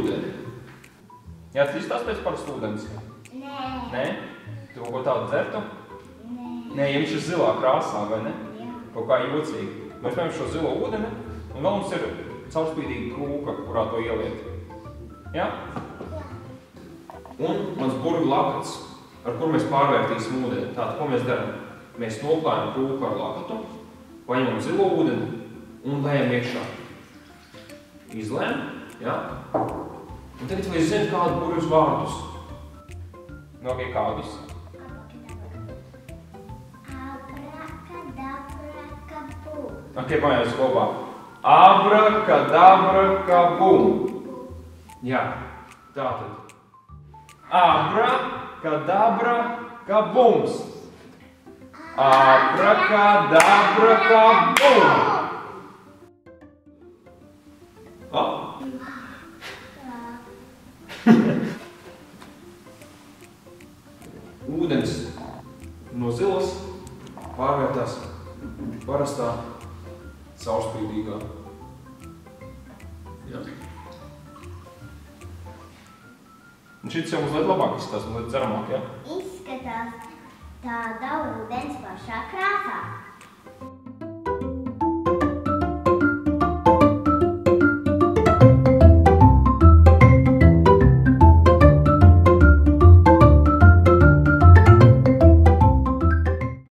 ūdeni. Jā, tas izstāst pēc parastu ūdens? Nē. Nē? Tu kaut ko tādu dzertu? Nē. Nē, ja viņš ir zilā krāsā, vai ne? Jā. Kaut kā jocīgi. Mēs paņem šo zilo ūdeni, un vēl mums ir caurspīdīga krūka, kurā to ieliet. Jā? Un mans burvju lakats, ar kur mēs pārvērtīsim ūdeni. Tātad, ko mēs darām? Mēs noklājam krūku ar lakatu, paņemam zilo ūdeni un lējam iekšā. Izlējam, jā? Un tagad vai zini kādu burvjus vārdus? Nokie kādus? Abrakadabrakabu. Ok, pamēģinās kopā. Abrakadabrakabum. Jā, tātad. Abrakadabrakabums. Abrakadabrakabum. Ūdens no zilas pārvērtās parastā caurspīdīgā. Jā. Un šis jau mazliet labāk izskatās, mazliet dzeramāk, jā? Izskatās tāda ūdens pašā krāsā.